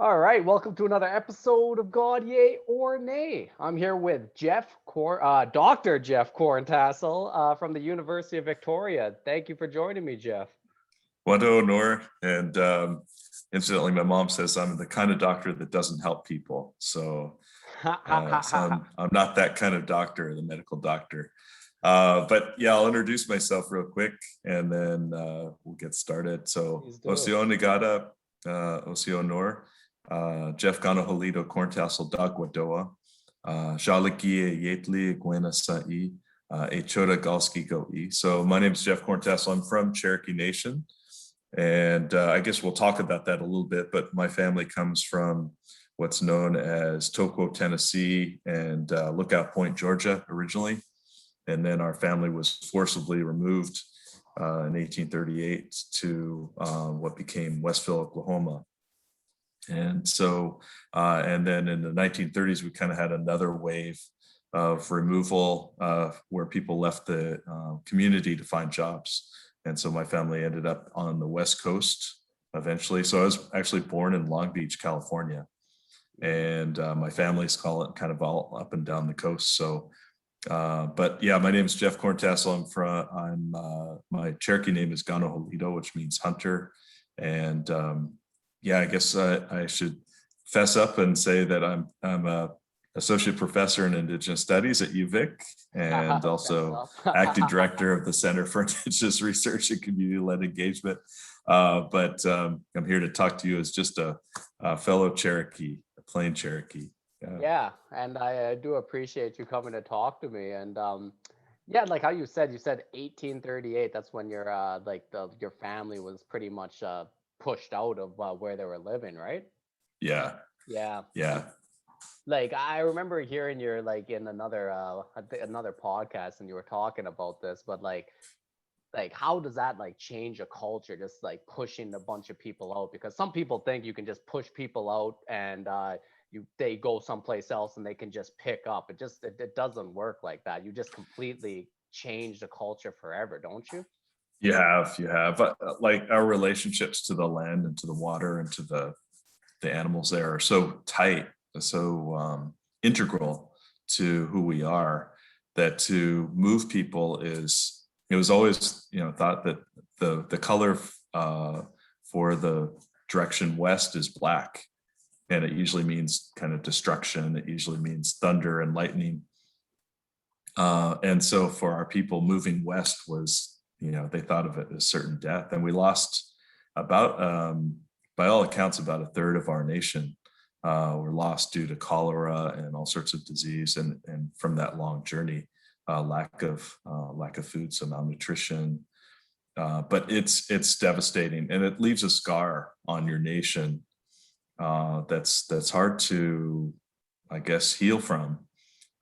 All right, welcome to another episode of God Yay or Nay. I'm here with Dr. Jeff Corntassel from the University of Victoria. Thank you for joining me, Jeff. What honor. And incidentally, my mom says I'm the kind of doctor that doesn't help people. So I'm not that kind of doctor, the medical doctor. But yeah, I'll introduce myself real quick and then we'll get started. So Osio Nagata, Osio Nor, Jeff Ganoholito Corntassel Dagwadoa, Jaliki Yetli Gwena Sai, Echoda Galski Goi. So my name is Jeff Corntassel. I'm from Cherokee Nation. And I guess we'll talk about that a little bit, but my family comes from what's known as Toquo, Tennessee and Lookout Point, Georgia originally. And then our family was forcibly removed in 1838 to what became Westville, Oklahoma. And so, and then in the 1930s, we kind of had another wave of removal where people left the community to find jobs. And so my family ended up on the West Coast eventually. So I was actually born in Long Beach, California. And my family's kind of all up and down the coast. So, but yeah, my name is Jeff Corntassel. My Cherokee name is Ganoholito, which means hunter. And yeah, I guess I should fess up and say that I'm a associate professor in Indigenous Studies at UVic and also acting director of the Center for Indigenous Research and Community-Led Engagement. But I'm here to talk to you as just a fellow Cherokee, a plain Cherokee. Yeah, and I do appreciate you coming to talk to me. And yeah, like how you said 1838. That's when your your family was pretty much pushed out of where they were living, right? Yeah. Like I remember hearing you're like in another podcast and you were talking about this, but like how does that like change a culture, just like pushing a bunch of people out? Because some people think you can just push people out and they go someplace else and they can just pick up. It doesn't work like that. You just completely change the culture forever, don't you? You have. Like our relationships to the land and to the water and to the animals there are so tight, so integral to who we are, that to move people it was always thought that the color for the direction west is black, and it usually means kind of destruction. It usually means thunder and lightning, and so for our people, moving west was, they thought of it as certain death. And we lost about by all accounts about a third of our nation were lost due to cholera and all sorts of disease, and from that long journey, lack of food, so malnutrition. But it's devastating, and it leaves a scar on your nation that's hard to, I guess, heal from.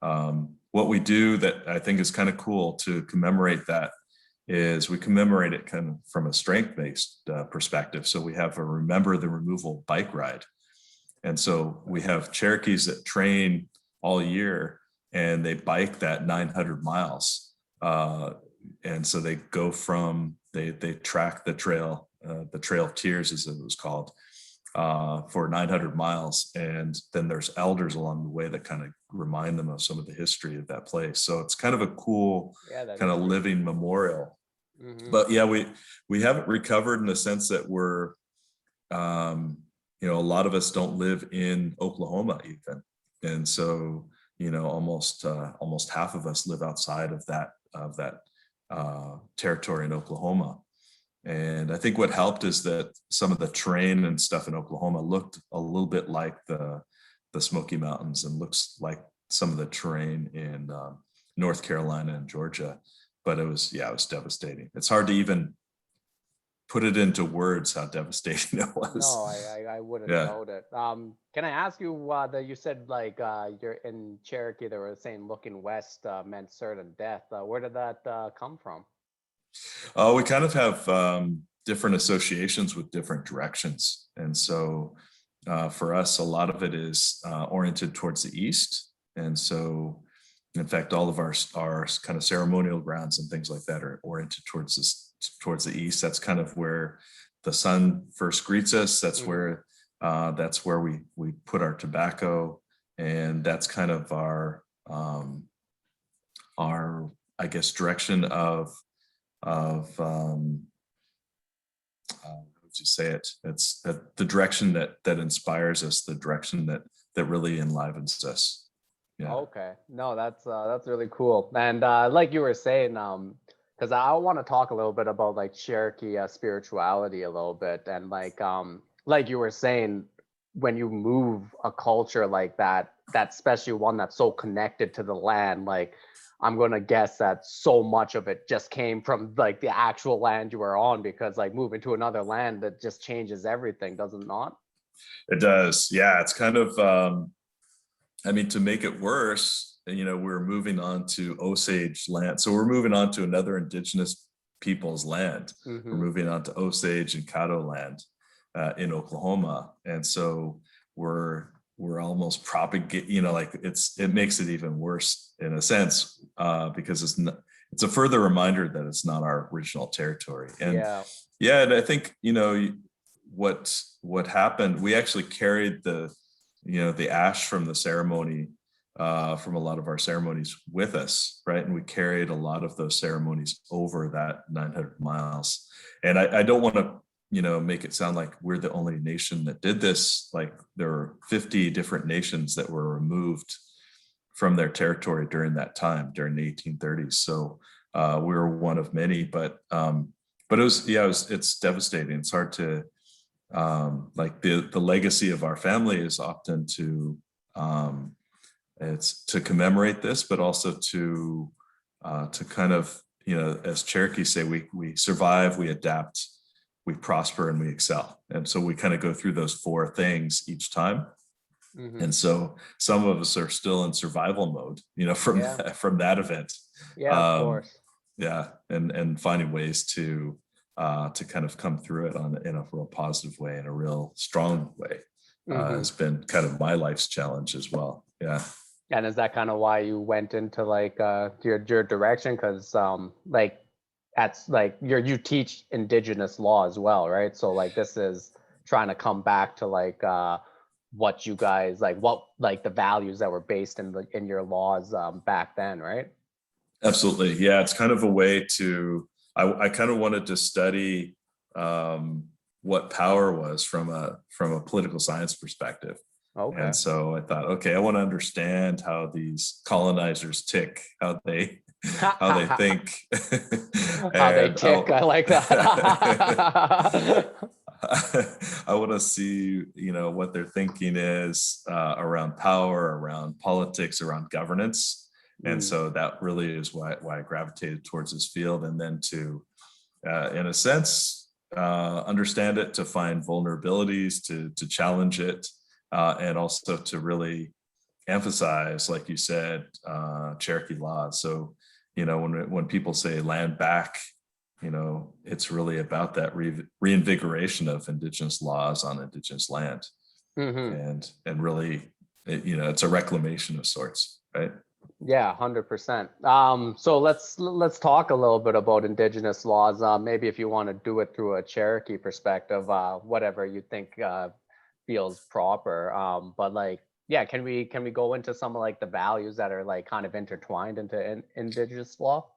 What we do that I think is kind of cool to commemorate that is we commemorate it kind of from a strength-based perspective. So we have a Remember the Removal bike ride. And so we have Cherokees that train all year and they bike that 900 miles. And so they go they track the Trail of Tears, as it was called, for 900 miles. And then there's elders along the way that kind of remind them of some of the history of that place. So it's kind of a cool kind of living memorial. Mm-hmm. But yeah, we haven't recovered in the sense that we're, a lot of us don't live in Oklahoma even. And so, almost half of us live outside of that territory in Oklahoma. And I think what helped is that some of the terrain and stuff in Oklahoma looked a little bit like the Smoky Mountains, and looks like some of the terrain in North Carolina and Georgia. But it was devastating. It's hard to even put it into words how devastating it was. No, I wouldn't know it. Can I ask you that you said like you're in Cherokee, they were saying looking west meant certain death. Where did that come from? We kind of have different associations with different directions. And so for us, a lot of it is oriented towards the east. And so, in fact, all of our kind of ceremonial grounds and things like that are oriented towards the east. That's kind of where the sun first greets us. That's where That's where we put our tobacco, and that's kind of our I guess direction of how would you say it? It's the direction that inspires us, the direction that really enlivens us. Yeah. Okay. No, that's really cool. And like you were saying, because I want to talk a little bit about like Cherokee spirituality a little bit, and like you were saying, when you move a culture like that, especially one that's so connected to the land, like I'm gonna guess that so much of it just came from like the actual land you were on, because like moving to another land, that just changes everything, does it not? It does. Yeah. It's kind of, I mean, to make it worse, we're moving on to Osage land. So we're moving on to another indigenous people's land. We're Mm-hmm. moving on to Osage and Caddo land in Oklahoma. And so we're almost propagate, like it makes it even worse in a sense, because it's a further reminder that it's not our original territory. And Yeah. yeah, and I think, what happened, we actually carried the ash from the ceremony, from a lot of our ceremonies with us, right? And we carried a lot of those ceremonies over that 900 miles. And I don't want to, make it sound like we're the only nation that did this. Like there were 50 different nations that were removed from their territory during that time, during the 1830s. So we were one of many, but it's devastating. It's hard to, like the legacy of our family is often to it's to commemorate this, but also to kind of, as Cherokee say, we survive, we adapt, we prosper, and we excel. And so we kind of go through those four things each time. Mm-hmm. And so some of us are still in survival mode, from Yeah. from that event. Yeah, of course. Yeah, and finding ways to kind of come through it in a real positive way, in a real strong way, Mm-hmm. has been kind of my life's challenge as well. Yeah. And is that kind of why you went into like your direction? Because like that's like you teach Indigenous law as well, right? So like this is trying to come back to like what you guys like, what like the values that were based in your laws back then, right? Absolutely. Yeah, it's kind of a way to, I kind of wanted to study what power was from a political science perspective. Okay. And so I thought, okay, I want to understand how these colonizers tick, how they think. How they And tick. I like that. I want to see, what their thinking is around power, around politics, around governance. And so that really is why I gravitated towards this field. And then to, in a sense, understand it, to find vulnerabilities, to challenge it, and also to really emphasize, like you said, Cherokee laws. So, when people say land back, it's really about that reinvigoration of Indigenous laws on Indigenous land. Mm-hmm. And really, it's a reclamation of sorts, right? Yeah, 100%. So let's talk a little bit about Indigenous laws. Maybe if you want to do it through a Cherokee perspective, whatever you think feels proper. But like, yeah, can we go into some of like the values that are like kind of intertwined into Indigenous law?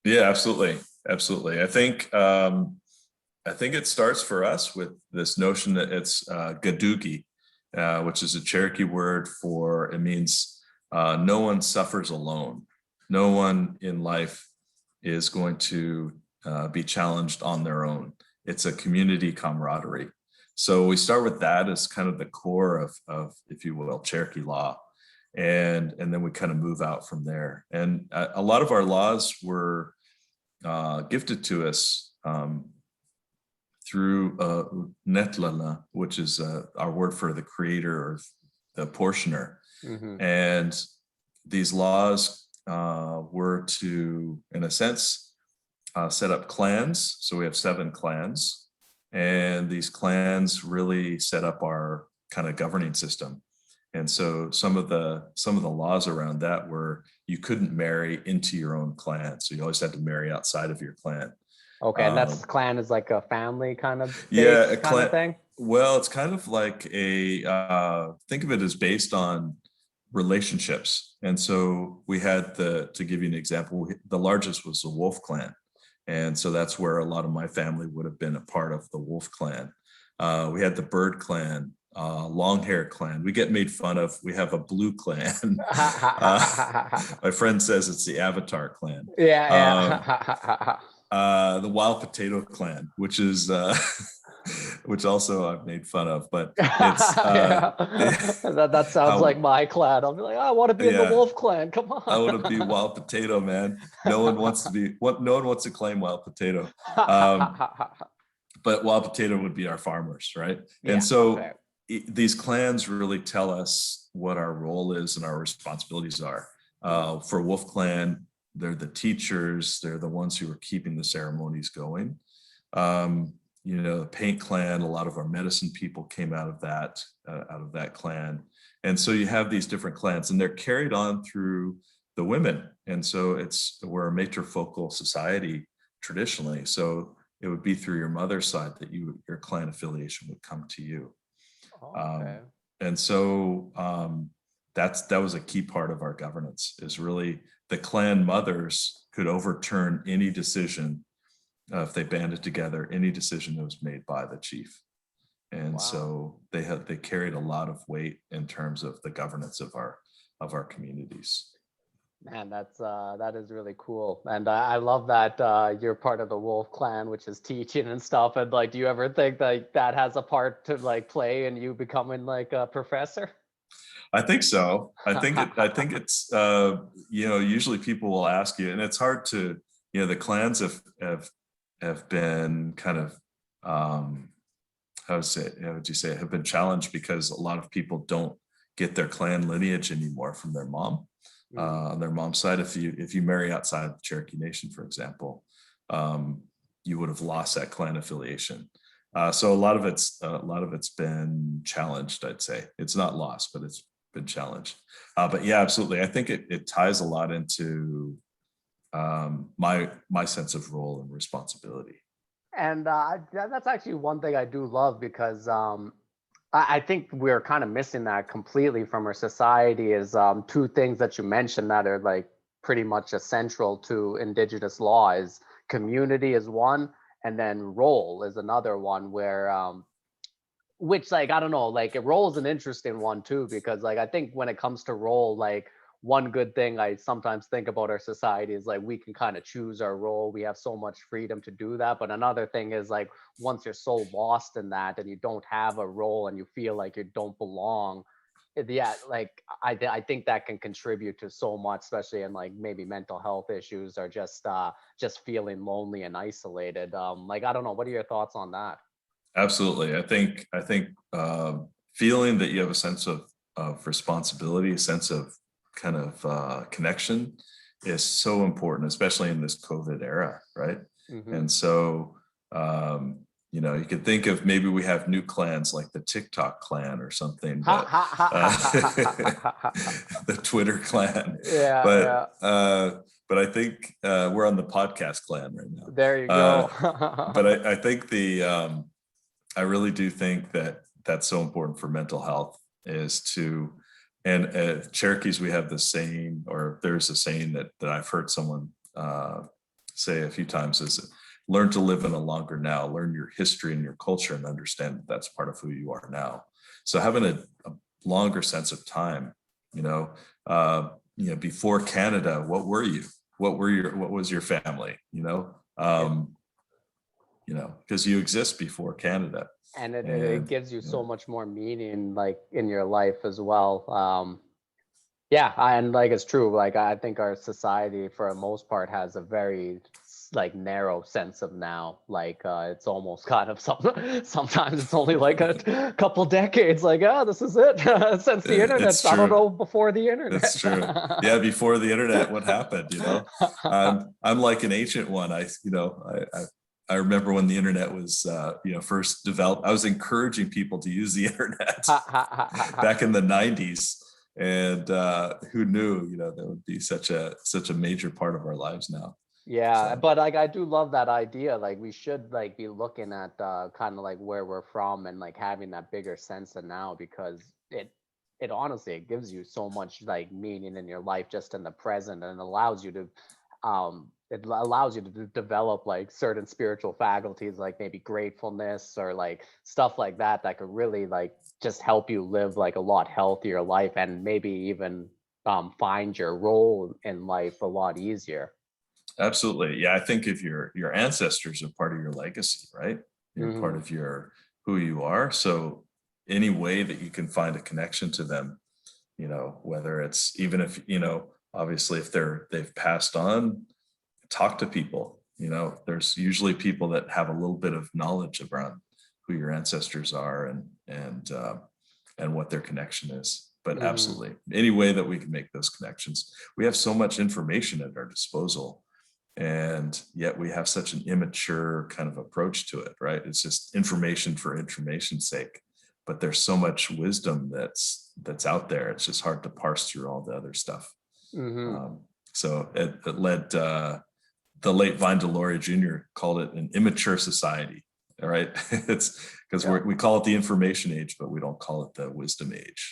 Yeah, absolutely, absolutely. I think it starts for us with this notion that it's gadugi, which is a Cherokee word for, it means no one suffers alone. No one in life is going to be challenged on their own. It's a community camaraderie. So we start with that as kind of the core of if you will, Cherokee law. And then we kind of move out from there. And a lot of our laws were gifted to us through netlana, which is our word for the creator or the portioner. Mm-hmm. And these laws were to, in a sense, set up clans. So we have 7 clans, and these clans really set up our kind of governing system. And so some of the laws around that were you couldn't marry into your own clan, so you always had to marry outside of your clan. Okay, and that's clan is like a family kind of Yeah, based kind of thing. Well, it's kind of like think of it as based on relationships. And so we had to give you an example, the largest was the Wolf Clan. And so that's where a lot of my family would have been a part of the Wolf Clan. We had the Bird Clan, Long Hair Clan. We get made fun of. We have a Blue Clan. My friend says it's the Avatar Clan. Yeah. The Wild Potato Clan, which is which also I've made fun of, but it's Yeah. That sounds like my clan. I'll be like, I want to be in the Wolf Clan. Come on. I want to be Wild Potato, man. No one wants to claim Wild Potato. But Wild Potato would be our farmers, right? Yeah, and so okay. These clans really tell us what our role is and our responsibilities are. For Wolf Clan, they're the teachers. They're the ones who are keeping the ceremonies going. The Paint Clan, a lot of our medicine people came out of that clan. And so you have these different clans, and they're carried on through the women. And so we're a matrifocal society traditionally. So it would be through your mother's side that your clan affiliation would come to you. Okay. And so that was a key part of our governance, is really the clan mothers could overturn any decision if they banded together, any decision that was made by the chief. And so they carried a lot of weight in terms of the governance of our communities. Man, that is really cool. And I love that you're part of the Wolf Clan, which is teaching and stuff. And like, do you ever think that has a part to like play in you becoming like a professor? I think so. I think it's usually people will ask you, and it's hard to, the clans have been kind of have been challenged because a lot of people don't get their clan lineage anymore from their mom. On their mom's side, if you marry outside of the Cherokee Nation, for example, you would have lost that clan affiliation. So a lot of it's been challenged. I'd say it's not lost, but it's been challenged. But yeah, absolutely. I think it ties a lot into my sense of role and responsibility. And that's actually one thing I do love, because I think we're kind of missing that completely from our society, is two things that you mentioned that are like pretty much essential to Indigenous law is community is one, and then role is another one, where which, like, I don't know, like role is an interesting one too, because like I think when it comes to role, like one good thing I sometimes think about our society is like we can kind of choose our role. We have so much freedom to do that. But another thing is like once you're so lost in that and you don't have a role and you feel like you don't belong, yeah, like I think that can contribute to so much, especially in like maybe mental health issues, or just feeling lonely and isolated. Like, I don't know, what are your thoughts on that? Absolutely. I think feeling that you have a sense of responsibility, a sense of kind of connection is so important, especially in this COVID era, right? Mm-hmm. And so, you could think of maybe we have new clans like the TikTok clan or something, but the Twitter clan. Yeah, but I think we're on the podcast clan right now. There you go. But I think I really do think that that's so important for mental health, is to, and Cherokees, we have the saying, or there's a saying that I've heard someone say a few times, is learn to live in a longer now, learn your history and your culture, and understand that that's part of who you are now. So having a longer sense of time, before Canada, what were you? What was your family? Because you exist before Canada. And it gives you so much more meaning, like in your life as well. Yeah, and like it's true. Like I think our society, for the most part, has a very like narrow sense of now. Like it's almost kind of sometimes it's only like a couple decades. Like, this is it since the internet. I don't know before the internet. That's true. Yeah, before the internet, what happened? I'm like an ancient one. I remember when the internet was, first developed. I was encouraging people to use the internet back in the 90s, and who knew, that would be such a major part of our lives now. Yeah, So but like I do love that idea. Like we should like be looking at kind of like where we're from and like having that bigger sense of now, because it honestly it gives you so much like meaning in your life just in the present, and allows you to allows you to develop like certain spiritual faculties like maybe gratefulness or like stuff like that that could really like just help you live like a lot healthier life, and maybe even find your role in life a lot easier. absolutely. Yeah, I think if your ancestors are part of your legacy, right? You're part Hmm. of your who you are. So any way that you can find a connection to them, whether it's even if, obviously if they've passed on, talk to people. There's usually people that have a little bit of knowledge around who your ancestors are and what their connection is. But Hmm. absolutely, any way that we can make those connections. We have so much information at our disposal, and yet we have such an immature kind of approach to it, right? It's just information for information's sake. But there's so much wisdom that's out there. It's just hard to parse through all the other stuff. Hmm. Um, so it led the late Vine Deloria Jr. called it an immature society. All right. It's because Yeah. we call it the information age, but we don't call it the wisdom age.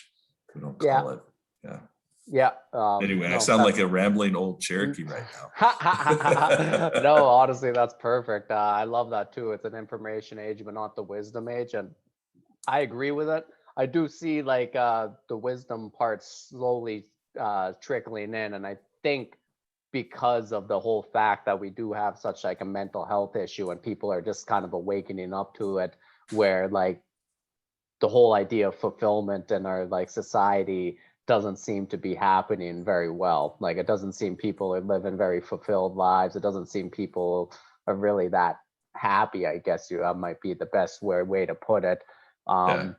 We don't Yeah. call it. Yeah. Yeah. Anyway, I No, sound that's like a rambling old Cherokee right now. no, honestly, that's perfect. I love that too. It's an information age, but not the wisdom age. And I agree with it. I do see like the wisdom part slowly trickling in, and I think because of the whole fact that we do have such like a mental health issue, and people are just kind of awakening up to it, where like the whole idea of fulfillment in our like society doesn't seem to be happening very well. Like it doesn't seem people are living very fulfilled lives. It doesn't seem people are really that happy, I guess you might be the best way to put it. Yeah. Um,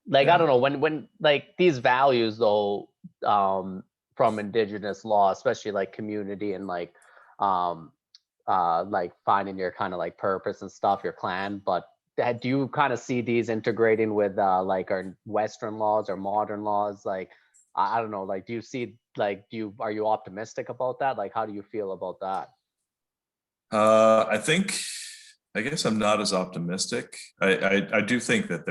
like I Yeah. don't know, when like these values though, from indigenous law, especially like community and um like finding your kind of like purpose and stuff, your clan. But do you kind of see these integrating with like our Western laws or modern laws? Like I don't know, like do you see like are you optimistic about that? Like how do you feel about that? I guess I'm not as optimistic. I do think that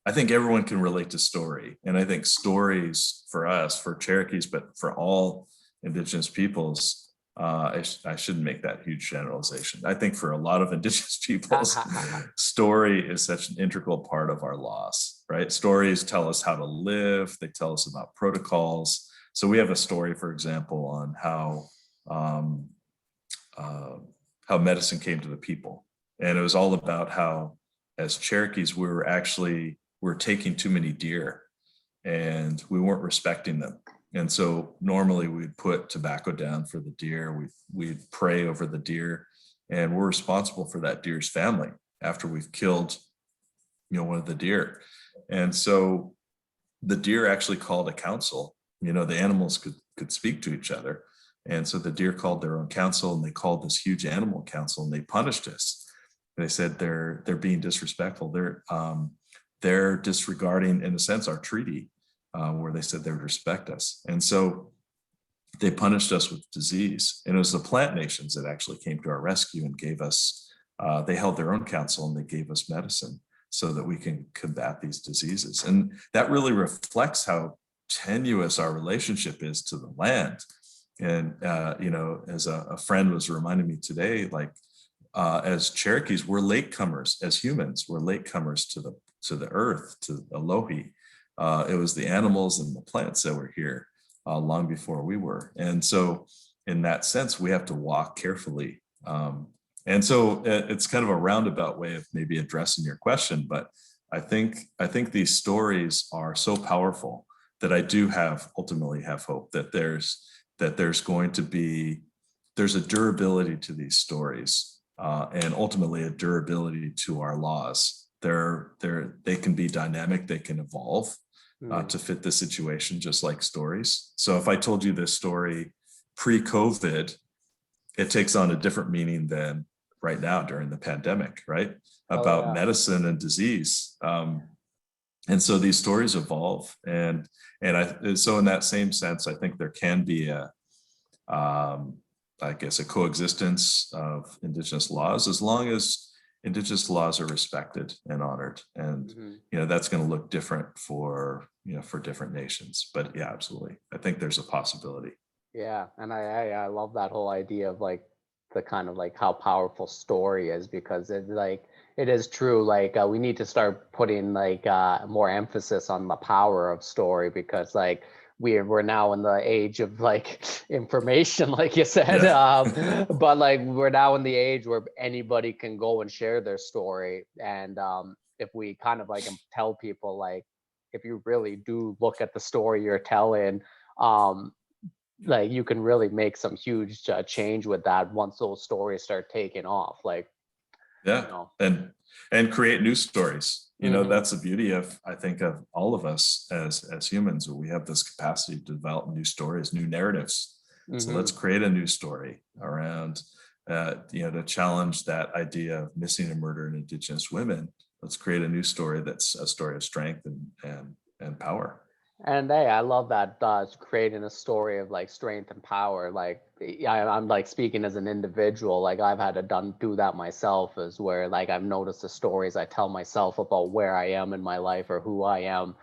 I think everyone can relate to story. And I think stories for us, for Cherokees, but for all Indigenous peoples, I shouldn't make that huge generalization. I think for a lot of Indigenous peoples, story is such an integral part of our laws, right? Stories tell us how to live, they tell us about protocols. So we have a story, for example, on um, uh, how medicine came to the people. And it was all about how, as Cherokees, we're taking too many deer and we weren't respecting them. And so normally we'd put tobacco down for the deer, we'd pray over the deer, and we're responsible for that deer's family after we've killed, one of the deer. And so the deer actually called a council. The animals could speak to each other. And so the deer called their own council, and they called this huge animal council, and they punished us. They said they're being disrespectful. They're disregarding, in a sense, our treaty, where they said they would respect us. And so they punished us with disease. And it was the plant nations that actually came to our rescue and gave us, they held their own council and they gave us medicine so that we can combat these diseases. And that really reflects how tenuous our relationship is to the land. And, as a friend was reminding me today, like, as Cherokees, we're latecomers. As humans, we're latecomers to the earth, to Alohi. It was the animals and the plants that were here long before we were. And so, in that sense, we have to walk carefully. And so, it's kind of a roundabout way of maybe addressing your question, but I think these stories are so powerful that I do ultimately have hope that there's going to be there's a durability to these stories, and ultimately a durability to our laws. They can be dynamic, they can evolve Mm. to fit the situation, just like stories. So if I told you this story pre-COVID, it takes on a different meaning than right now during the pandemic, right? Oh About yeah. medicine and disease. And so these stories evolve, and so in that same sense, I think there can be um, I guess, a coexistence of Indigenous laws, as long as Indigenous laws are respected and honored. And, that's going to look different for, for different nations. But yeah, absolutely. I think there's a possibility. Yeah, and I love that whole idea of like the kind of like how powerful story is, because it is true, like we need to start putting like more emphasis on the power of story, because like we're now in the age of like information, like you said. Yeah. But like we're now in the age where anybody can go and share their story. And if we kind of like tell people, like, if you really do look at the story you're telling, um like you can really make some huge change with that once those stories start taking off, like, Yeah. And create new stories. That's the beauty of, I think, of all of us as humans. We have this capacity to develop new stories, new narratives. So let's create a new story around to challenge that idea of missing and murdered Indigenous women. Let's create a new story that's a story of strength and power. And hey, I love that, creating a story of like strength and power. Like, I'm like speaking as an individual. Like, I've had to do that myself, is where like I've noticed the stories I tell myself about where I am in my life or who I am.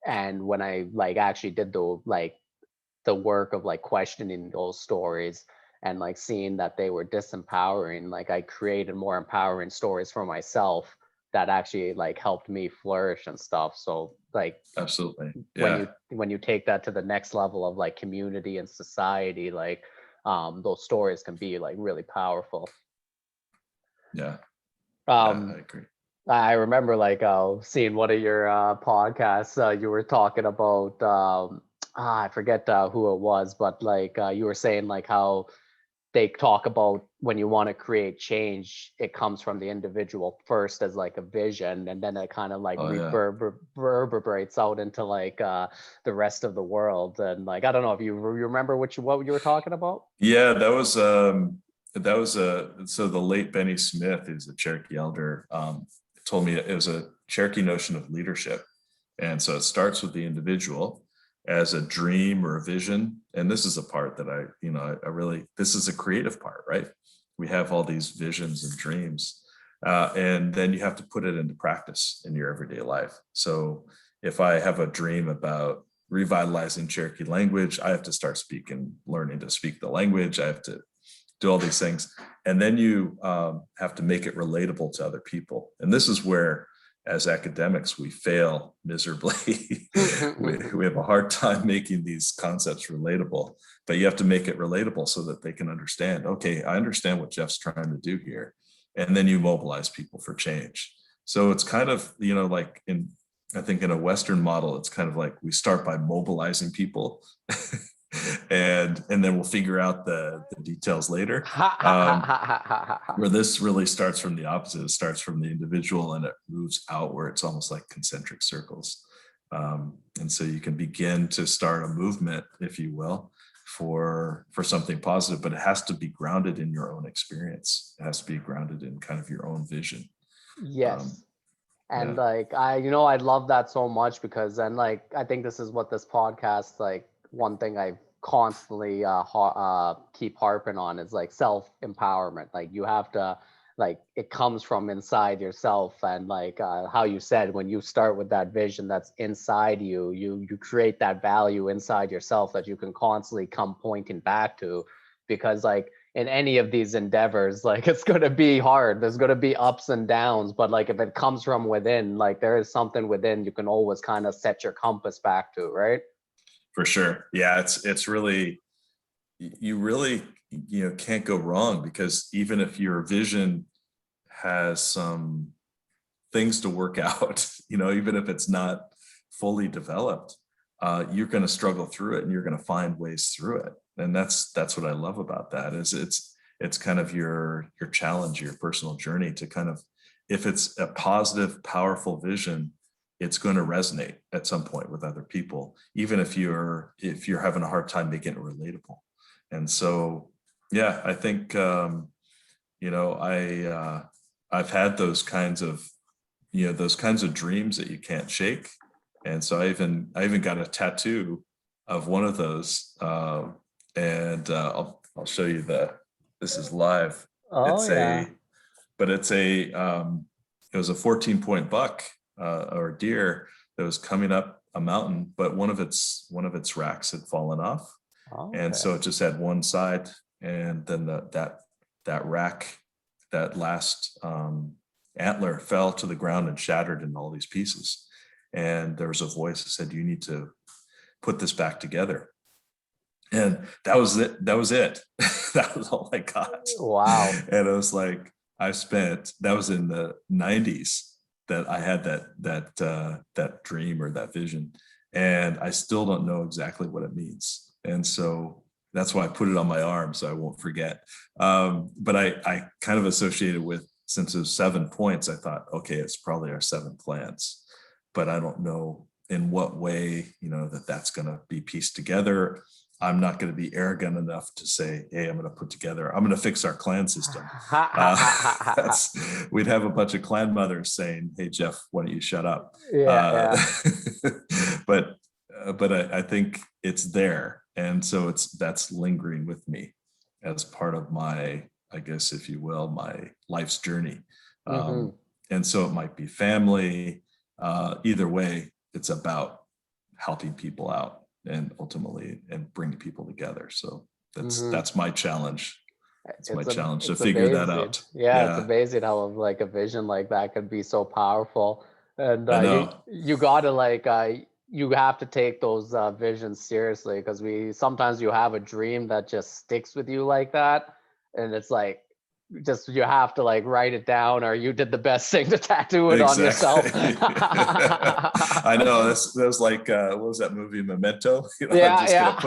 And when I like actually did the work of like questioning those stories and like seeing that they were disempowering, like I created more empowering stories for myself that actually like helped me flourish and stuff. So like, absolutely, when yeah, you take that to the next level of like community and society, like those stories can be like really powerful. yeah, um I agree. I remember like seeing one of your podcasts. You were talking about I forget who it was, but like you were saying like how they talk about when you want to create change, it comes from the individual first as like a vision, and then it kind of like Oh yeah. reverberates out into like the rest of the world. And like, I don't know if you remember what you were talking about. Yeah, that was so the late Benny Smith, who's a Cherokee elder, told me it was a Cherokee notion of leadership. And so it starts with the individual as a dream or a vision. And this is a part that I really, this is a creative part, right? We have all these visions and dreams. And then you have to put it into practice in your everyday life. So if I have a dream about revitalizing Cherokee language, I have to start learning to speak the language. I have to do all these things. And then you have to make it relatable to other people. And this is where, as academics, we fail miserably. we have a hard time making these concepts relatable, but you have to make it relatable so that they can understand, okay, I understand what Jeff's trying to do here. And then you mobilize people for change. So it's kind of, like I think in a Western model, it's kind of like we start by mobilizing people and then we'll figure out the details later. Where this really starts from the opposite. It starts from the individual and it moves out where it's almost like concentric circles. And so you can begin to start a movement, if you will, for something positive, but it has to be grounded in your own experience. It has to be grounded in kind of your own vision. Yes. And Yeah. like I love that so much, because then like I think this is what this podcast, like one thing I constantly keep harping on is like self empowerment. Like you have to, like, it comes from inside yourself. And like how you said, when you start with that vision that's inside you, you create that value inside yourself that you can constantly come pointing back to. Because like in any of these endeavors, like it's going to be hard, there's going to be ups and downs, but like if it comes from within, like there is something within you can always kind of set your compass back to, right? For sure. Yeah, it's really, you really, can't go wrong, because even if your vision has some things to work out, even if it's not fully developed, you're going to struggle through it and you're going to find ways through it. And that's what I love about that, is it's kind of your challenge, your personal journey to kind of, if it's a positive, powerful vision, it's going to resonate at some point with other people, even if you're having a hard time making it relatable. And so, yeah, I think, I've had those kinds of dreams that you can't shake. And so I even got a tattoo of one of those. And I'll show you This is live. Oh It's yeah. but it's it was a 14-point buck or deer that was coming up a mountain, but one of its racks had fallen off, and Okay. so it just had one side, and then that rack, that last antler fell to the ground and shattered in all these pieces. And there was a voice that said, "You need to put this back together." And that was it. That was it. That was all I got. Wow. And I was like, that was in the 90s that I had that dream or that vision. And I still don't know exactly what it means. And so that's why I put it on my arm so I won't forget. But I kind of associated with, since it was 7 points, I thought, okay, it's probably our 7 plans. But I don't know in what way, that's going to be pieced together. I'm not going to be arrogant enough to say, hey, I'm going to fix our clan system. We'd have a bunch of clan mothers saying, hey, Jeff, why don't you shut up? Yeah. But I think it's there. And so that's lingering with me as part of my, I guess, if you will, my life's journey. Mm-hmm. And so it might be family. Either way, it's about helping people out and ultimately and bringing people together. So that's my challenge. It's my challenge to figure that amazing. out. Yeah, it's Yeah, amazing how like a vision like that could be so powerful. And I you know. you gotta like you have to take those visions seriously, because sometimes you have a dream that just sticks with you like that, and it's like just you have to like write it down, or you did the best thing to tattoo it on yourself. Exactly. I know that was like what was that movie Memento? Yeah.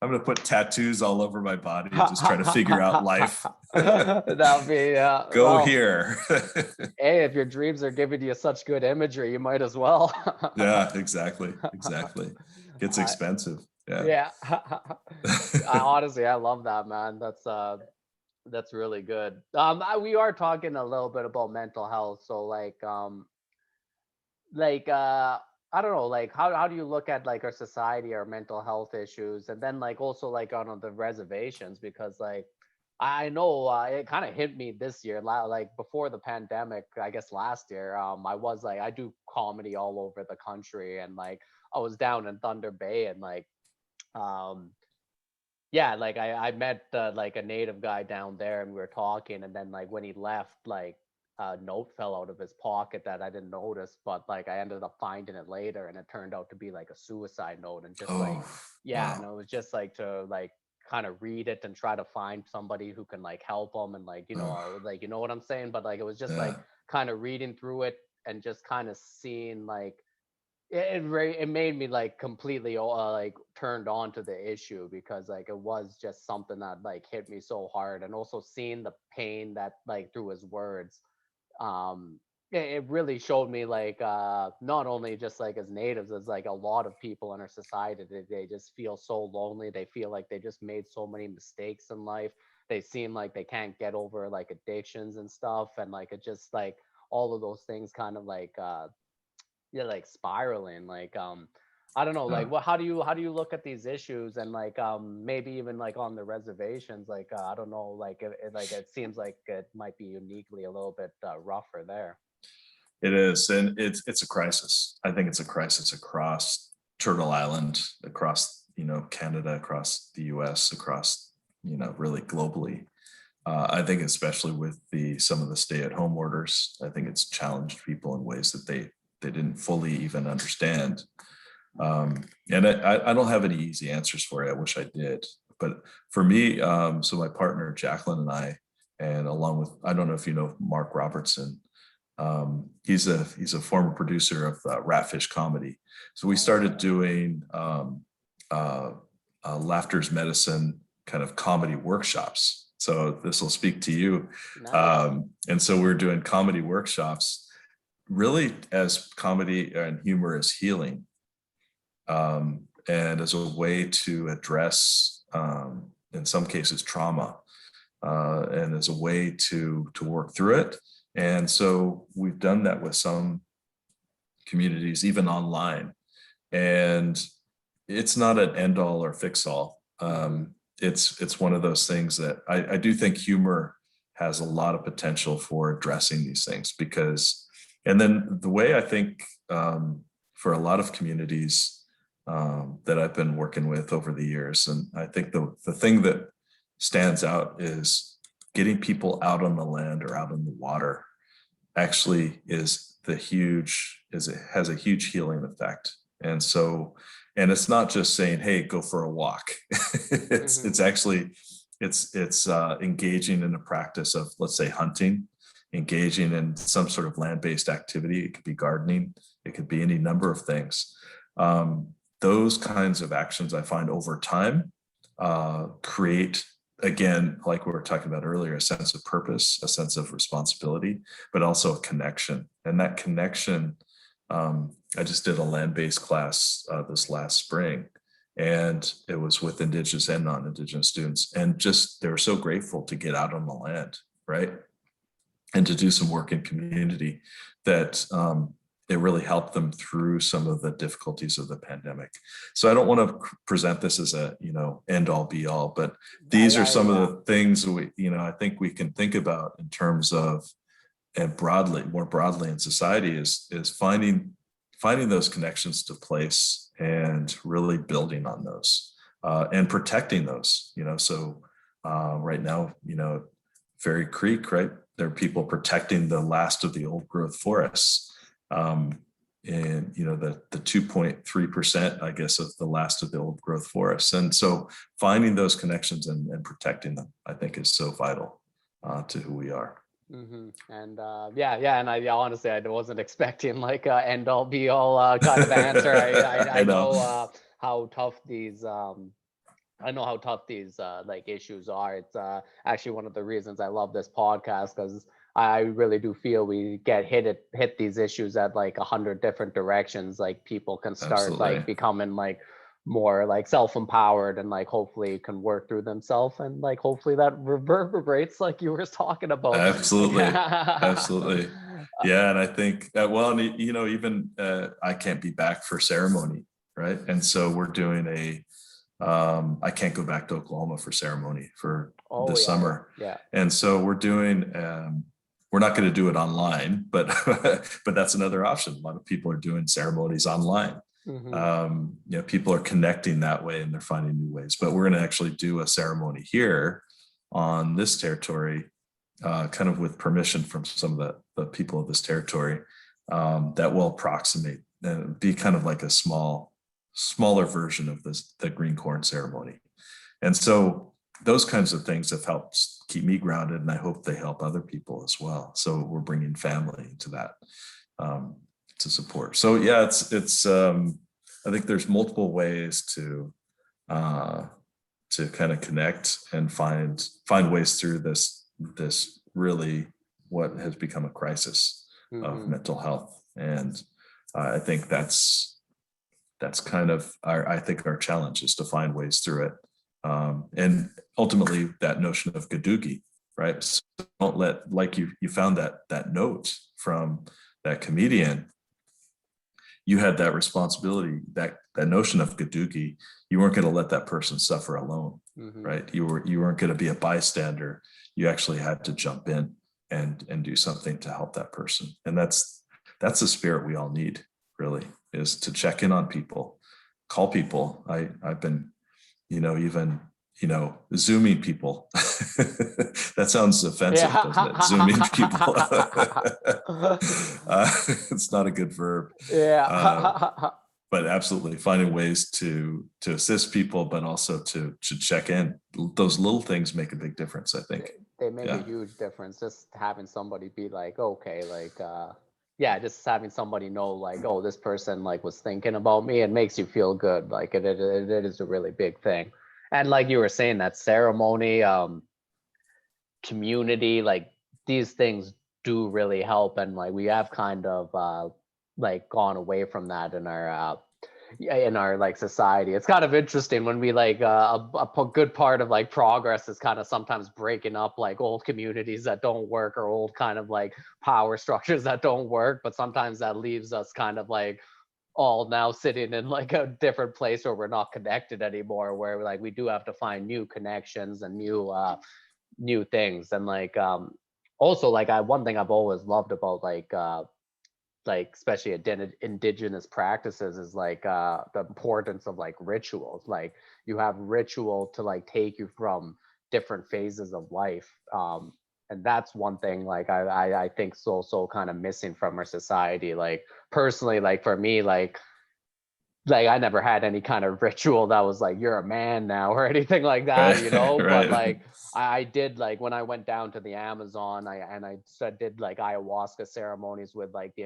I'm gonna put tattoos all over my body and just try to figure out life. That would be Go well. here. Hey, if your dreams are giving you such good imagery, you might as well. Yeah, exactly. Gets I, expensive. Yeah. yeah. Honestly, I love that, man. That's really good. We are talking a little bit about mental health, so like I don't know, like how do you look at like our society, our mental health issues, and then like also like on the reservations, because like I know it kind of hit me this year, like before the pandemic, I guess last year. I was like, I do comedy all over the country, and like I was down in Thunder Bay, and like um yeah, like I met like a native guy down there, and we were talking, and then like when he left, like a note fell out of his pocket that I didn't notice, but like I ended up finding it later, and it turned out to be like a suicide note, and just like Oh, yeah, and wow. it was just like to like kind of read it and try to find somebody who can like help him, and like Oh, like you know what I'm saying, but like it was just like yeah. kind of reading through it and just kind of seeing like it made me like completely like turned on to the issue, because like it was just something that like hit me so hard, and also seeing the pain that like through his words, um it really showed me like not only just like as natives, as like a lot of people in our society, they just feel so lonely, they feel like they just made so many mistakes in life, they seem like they can't get over like addictions and stuff, and like it just like all of those things kind of like yeah, like spiraling, like I don't know, like Yeah. what how do you look at these issues, and like maybe even like on the reservations, like I don't know, like like it seems like it might be uniquely a little bit rougher there. It is, and it's a crisis. I think it's a crisis across Turtle Island, across Canada, across the U.S., across really globally. I think especially with some of the stay-at-home orders, I think it's challenged people in ways that they didn't fully even understand. And I don't have any easy answers for it. I wish I did, but for me, so my partner Jacqueline and I, and along with, I don't know if you know Mark Robertson. He's a former producer of Ratfish Comedy. So we Oh started yeah. doing laughter's medicine kind of comedy workshops. So this will speak to you. Nice. And so we're doing comedy workshops really as comedy and humor as healing, and as a way to address, in some cases, trauma, and as a way to work through it. And so we've done that with some communities, even online. And it's not an end all or fix all. it's one of those things that I do think humor has a lot of potential for addressing these things, because, and then the way I think for a lot of communities that I've been working with over the years, and I think the thing that stands out is getting people out on the land or out on the water actually it has a huge healing effect. And so, and it's not just saying, hey, go for a walk. It's actually, it's engaging in a practice of, let's say, hunting, engaging in some sort of land-based activity. It could be gardening, it could be any number of things. Those kinds of actions I find over time create, again, like we were talking about earlier, a sense of purpose, a sense of responsibility, but also a connection. And that connection, I just did a land-based class this last spring, and it was with Indigenous and non-Indigenous students. And just, they were so grateful to get out on the land, right? And to do some work in community that it really helped them through some of the difficulties of the pandemic. So I don't want to present this as a, end all be all, but these are some of the things I think we can think about in terms of, and more broadly in society, is finding those connections to place and really building on those and protecting those. So right now, Fairy Creek, right, there are people protecting the last of the old growth forests. And the 2.3%, I guess, of the last of the old growth forests. And so finding those connections and protecting them, I think, is so vital to who we are. Mm-hmm. And and I honestly, I wasn't expecting like a end all be all kind of answer. I know how tough these like issues are. It's actually one of the reasons I love this podcast, because I really do feel we get hit these issues at like 100 different directions. Like people can start like becoming like more like self-empowered, and like hopefully can work through themselves, and like hopefully that reverberates, like you were talking about. Absolutely. Yeah. And I think even I can't be back for ceremony, right? And so we're doing I can't go back to Oklahoma for ceremony for this summer. Yeah. And so we're doing we're not going to do it online, but but that's another option. A lot of people are doing ceremonies online. Mm-hmm. People are connecting that way, and they're finding new ways. But we're going to actually do a ceremony here on this territory, kind of with permission from some of the people of this territory, that will approximate and be kind of like a smaller version of the green corn ceremony. And so those kinds of things have helped keep me grounded, and I hope they help other people as well. So we're bringing family into that to support. So yeah, it's I think there's multiple ways to kind of connect and find ways through this really what has become a crisis of mental health. And I think that's kind of our challenge, is to find ways through it. And ultimately that notion of gadugi, right? So don't let, like you found that note from that comedian, you had that responsibility, that notion of gadugi, you weren't going to let that person suffer alone, right? You weren't going to be a bystander. You actually had to jump in and do something to help that person. And that's the spirit we all need, really, is to check in on people, call people. I've been, even, Zooming people. That sounds offensive, doesn't it? Zooming people. It's not a good verb. Yeah. But absolutely finding ways to assist people, but also to check in. Those little things make a big difference, I think. They make a huge difference. Just having somebody be like, okay, like, just having somebody know, like, oh, this person like was thinking about me, it makes you feel good. Like it is a really big thing. And like you were saying, that ceremony, community, like these things do really help. And like we have kind of like gone away from that in our like society. It's kind of interesting when we like a good part of like progress is kind of sometimes breaking up like old communities that don't work, or old kind of like power structures that don't work. But sometimes that leaves us kind of like, all now sitting in like a different place where we're not connected anymore, where like we do have to find new connections and new things. And like also like one thing I've always loved about like especially indigenous practices is like the importance of like rituals. Like you have ritual to like take you from different phases of life, and that's one thing like I think so kind of missing from our society. Like personally, like for me, like I never had any kind of ritual that was like you're a man now or anything like that, you know. But Right. like I did, like when I went down to the Amazon, I did like ayahuasca ceremonies with like the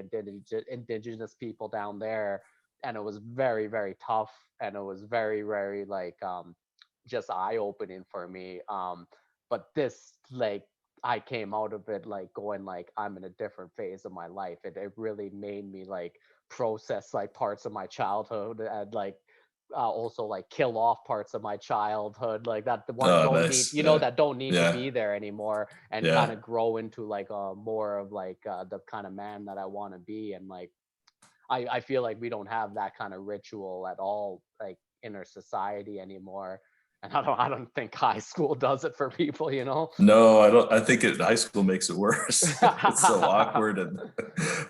indigenous people down there, and it was very very tough, and it was very very like just eye opening for me. But this like I came out of it like going like I'm in a different phase of my life. It really made me like process like parts of my childhood, and like also like kill off parts of my childhood like that the one Oh, don't need, nice. you know, Yeah. that don't need to Yeah. be there anymore, and kind Yeah. of grow into like more of like the kind of man that I want to be. And like I feel like we don't have that kind of ritual at all like in our society anymore. And I don't think high school does it for people, you know. No, I don't. I think high school makes it worse. It's so awkward, and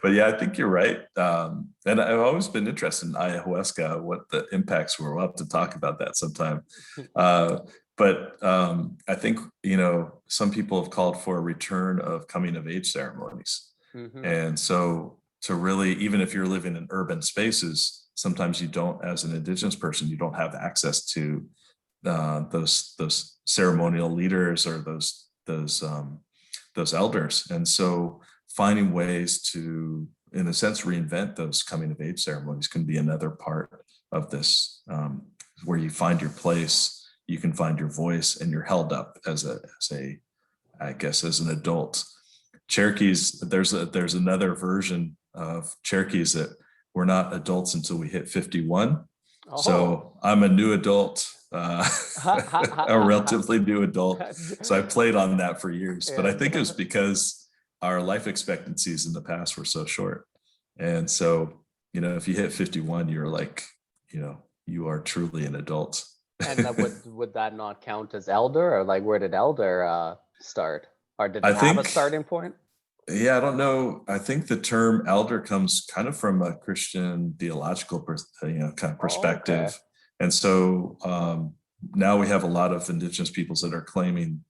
but yeah, I think you're right. And I've always been interested in ayahuasca, what the impacts were. We'll have to talk about that sometime. Uh, but I think some people have called for a return of coming of age ceremonies, Hmm. and so to really, even if you're living in urban spaces, sometimes you don't, as an indigenous person, you don't have access to those ceremonial leaders or those elders, and so finding ways to, in a sense, reinvent those coming of age ceremonies can be another part of this, where you find your place, you can find your voice, and you're held up as a I guess as an adult. Cherokees, there's another version of Cherokees that we're not adults until we hit 51. Oh. So I'm a new adult, a relatively new adult. So I played on that for years, but I Yeah. think it was because our life expectancies in the past were so short. And so, if you hit 51, you're like, you are truly an adult. And that would that not count as elder, or like where did elder start? Or did I it have a think, starting point? yeah, I don't know. I think the term elder comes kind of from a Christian theological, kind of Oh, okay. perspective. And so now we have a lot of indigenous peoples that are claiming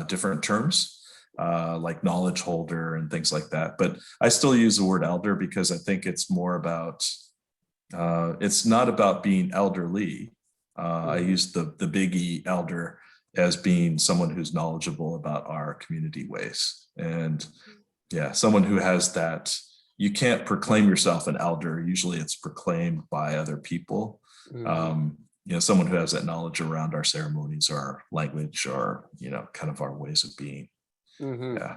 different terms, like knowledge holder and things like that. But I still use the word elder because I think it's more about, it's not about being elderly. I Mm-hmm. use the big E, elder, as being someone who's knowledgeable about our community ways. And yeah, someone who has that. You can't proclaim yourself an elder. Usually it's proclaimed by other people. Mm-hmm. Um, Someone who has that knowledge around our ceremonies or our language or, kind of our ways of being. Mm-hmm. Yeah.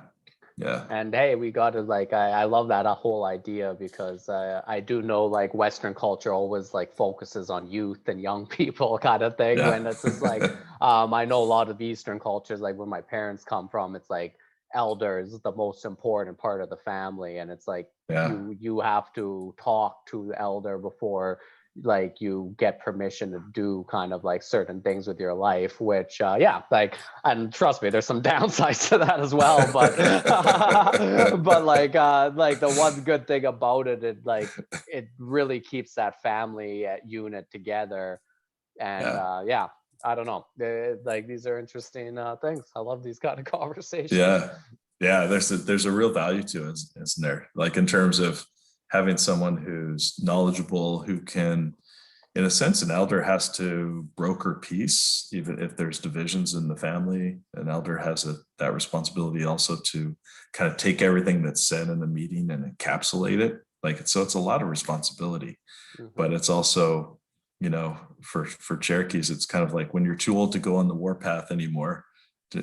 Yeah. And hey, we got to like I love that whole idea, because I do know like Western culture always like focuses on youth and young people kind of thing, Yeah. when it's just like I know a lot of Eastern cultures, like where my parents come from, it's like elder is the most important part of the family, and it's like Yeah. you have to talk to the elder before like you get permission to do kind of like certain things with your life, which yeah, like, and trust me, there's some downsides to that as well, but but like the one good thing about it, it really keeps that family unit together. And Yeah. yeah, I don't know, like these are interesting things. I love these kind of conversations. Yeah. Yeah. There's a real value to it, isn't there? Like in terms of having someone who's knowledgeable, who can, in a sense, an elder has to broker peace, even if there's divisions in the family. An elder has that responsibility also to kind of take everything that's said in the meeting and encapsulate it. So it's a lot of responsibility, Hmm. but it's also, for Cherokees, it's kind of like when you're too old to go on the warpath anymore,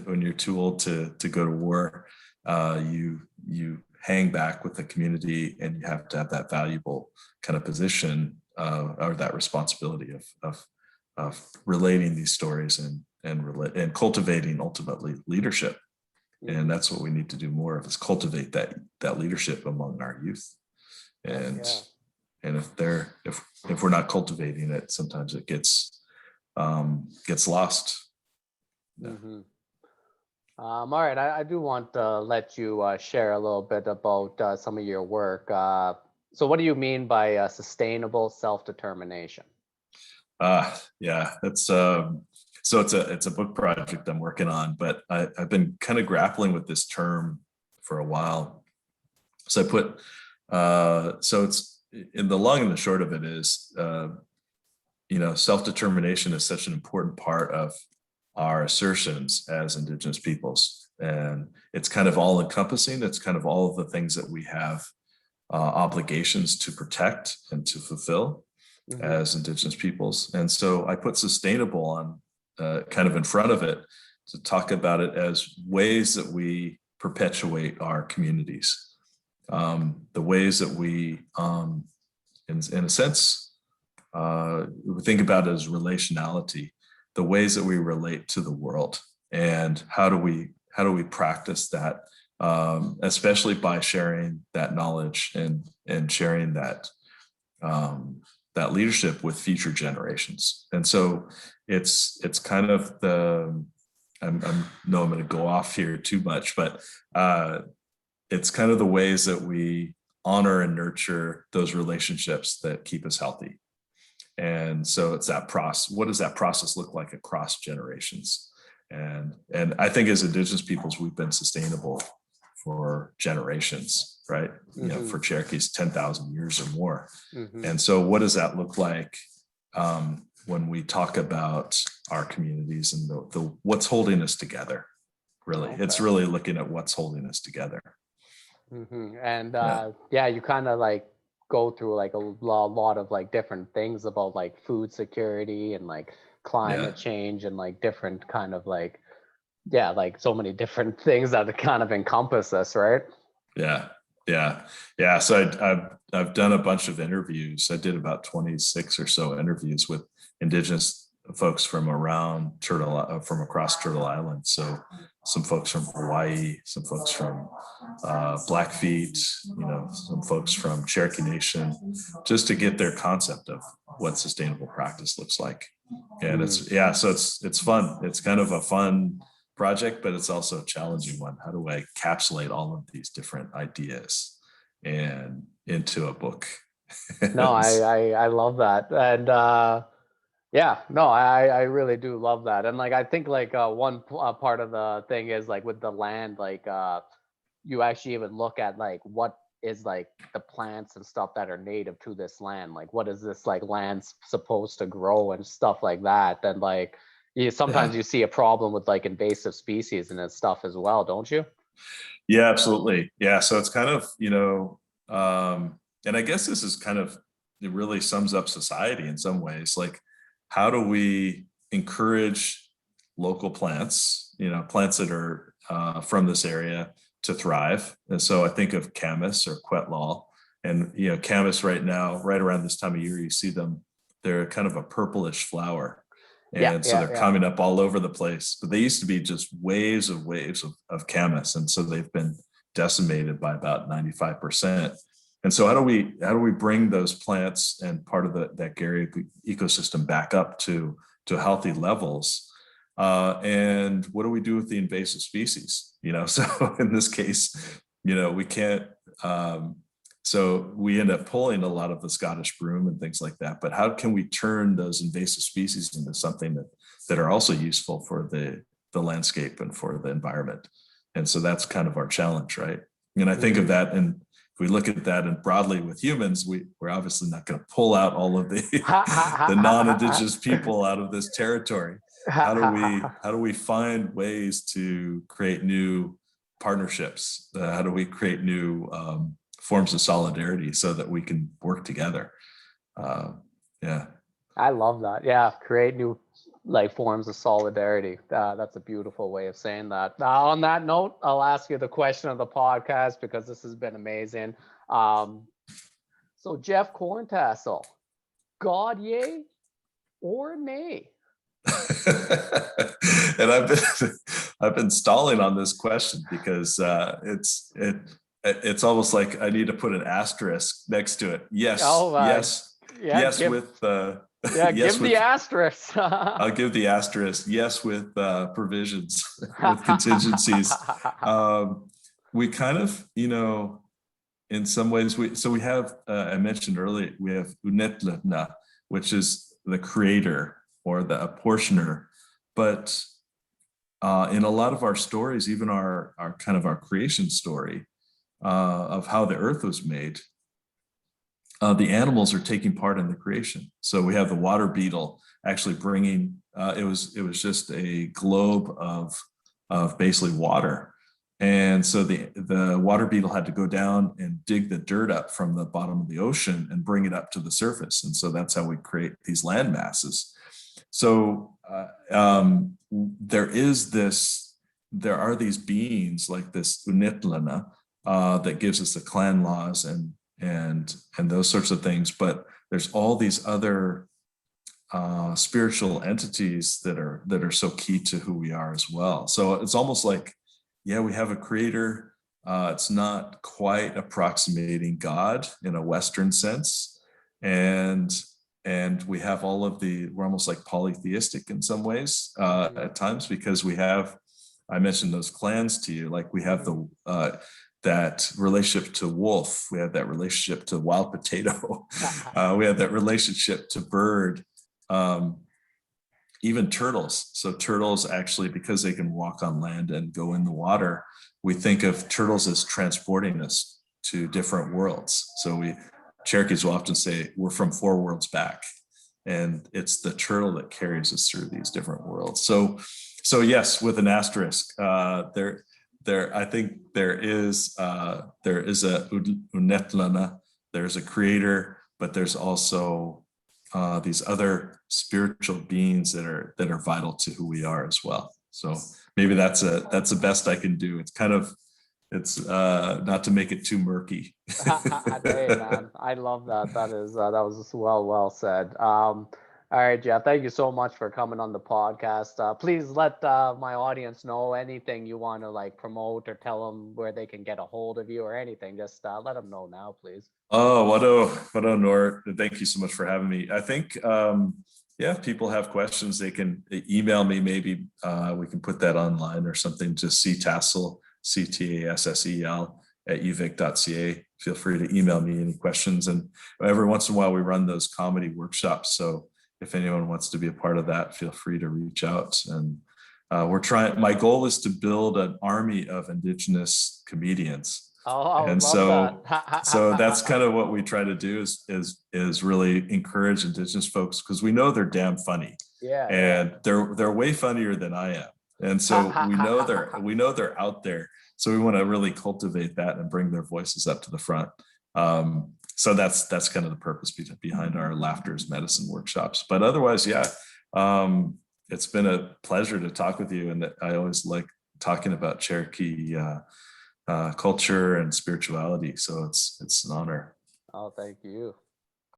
when you're too old to go to war, you hang back with the community, and you have to have that valuable kind of position, or that responsibility of relating these stories and cultivating ultimately leadership. And Hmm. that's what we need to do more of, is cultivate that leadership among our youth. Heck And yeah. And if we're not cultivating it, sometimes it gets lost. Yeah. Mm-hmm. All right, I do want to let you share a little bit about some of your work. So what do you mean by sustainable self-determination? Yeah, that's so it's a book project I'm working on, but I've been kind of grappling with this term for a while. So I put so it's in the long and the short of it is self-determination is such an important part of our assertions as Indigenous peoples, and it's kind of all encompassing. It's kind of all of the things that we have obligations to protect and to fulfill Mm-hmm. as Indigenous peoples. And so I put sustainable on kind of in front of it to talk about it as ways that we perpetuate our communities, the ways that we, in a sense, we think about it as relationality, the ways that we relate to the world, and how do we practice that, especially by sharing that knowledge and sharing that that leadership with future generations. And so it's kind of I'm going to go off here too much, but it's kind of the ways that we honor and nurture those relationships that keep us healthy. And so it's that process. What does that process look like across generations? And I think as Indigenous peoples, we've been sustainable for generations, right? Mm-hmm. For Cherokees, 10,000 years or more. Mm-hmm. And so what does that look like when we talk about our communities and the what's holding us together? Really, Okay. It's really looking at what's holding us together. Mm-hmm. And you kind of like go through like a lot of like different things about like food security and like climate change and like different kind of like like so many different things that kind of encompass us, right? Yeah. So I've done a bunch of interviews. I did about 26 or so interviews with Indigenous folks from across Turtle Island. So some folks from Hawaii, some folks from Blackfeet, some folks from Cherokee Nation, just to get their concept of what sustainable practice looks like. And so it's fun. It's kind of a fun project, but it's also a challenging one. How do I encapsulate all of these different ideas and into a book? No, I love that. And I really do love that. And like I think like one part of the thing is like with the land, like you actually even look at like what is like the plants and stuff that are native to this land, like what is this like land supposed to grow and stuff like that. And like sometimes you see a problem with like invasive species and stuff as well, don't you? Yeah, absolutely. Yeah, so it's kind of and I guess this is kind of, it really sums up society in some ways. Like, how do we encourage local plants, plants that are from this area to thrive? And so I think of camas or quetlal, and camas right now, right around this time of year, you see them. They're kind of a purplish flower. And so they're coming up all over the place. But they used to be just waves of camas. And so they've been decimated by about 95%. And so how do we bring those plants and part of that area ecosystem back up to healthy levels? And what do we do with the invasive species? So in this case, we can't. So we end up pulling a lot of the Scottish broom and things like that. But how can we turn those invasive species into something that are also useful for the landscape and for the environment? And so that's kind of our challenge, right? And I think of that, and if we look at that and broadly with humans, we're obviously not going to pull out all of the non-Indigenous people out of this territory. How do we find ways to create new partnerships? How do we create new forms of solidarity so that we can work together? I love that. Yeah, create new like forms of solidarity. That's a beautiful way of saying that. On that note, I'll ask you the question of the podcast because this has been amazing. So Jeff Corntassel, God yay or nay? And I've been stalling on this question because it's almost like I need to put an asterisk next to it. Yes, Oh, yes, yeah, yes, give, with yeah, yes, give the with asterisk. I'll give the asterisk. Yes, with provisions, with contingencies. We kind of, in some ways, we have. I mentioned earlier, we have Unetletna, which is the creator or the apportioner, but in a lot of our stories, even our kind of our creation story of how the earth was made, the animals are taking part in the creation. So we have the water beetle actually bringing. It was just a globe of basically water, and so the water beetle had to go down and dig the dirt up from the bottom of the ocean and bring it up to the surface, and so that's how we create these land masses. So there are these beings like this Unitlana that gives us the clan laws and those sorts of things, but there's all these other spiritual entities that are so key to who we are as well. So it's almost like, yeah, we have a creator. It's not quite approximating God in a Western sense, and we have we're almost like polytheistic in some ways at times, because I mentioned those clans to you, like we have that relationship to wolf, we have that relationship to wild potato, we have that relationship to bird, even turtles. So turtles actually, because they can walk on land and go in the water, we think of turtles as transporting us to different worlds. So Cherokees will often say we're from 4 worlds back, and it's the turtle that carries us through these different worlds. So yes, with an asterisk, I think there is a Unetlana, there's a creator, but there's also these other spiritual beings that are vital to who we are as well. So maybe that's the best I can do. It's not to make it too murky. Hey, man, I love that. That was well said. All right, Jeff, thank you so much for coming on the podcast. Please let my audience know anything you want to like promote, or tell them where they can get a hold of you or anything. Just let them know now, please. Oh, what a Nor. Thank you so much for having me. I think, if people have questions, they can email me. Maybe we can put that online or something. Just ctassel, CTASSEL @uvic.ca. Feel free to email me any questions. And every once in a while, we run those comedy workshops. So if anyone wants to be a part of that, feel free to reach out. And my goal is to build an army of Indigenous comedians. Oh, I would And love so that's that. kind of what we try to do is really encourage Indigenous folks, because we know they're damn funny. Yeah, And they're way funnier than I am. And so we know they're out there. So we want to really cultivate that and bring their voices up to the front. So that's kind of the purpose behind our Laughter is Medicine workshops. But otherwise, yeah, it's been a pleasure to talk with you. And I always like talking about Cherokee culture and spirituality. So it's an honor. Oh, thank you.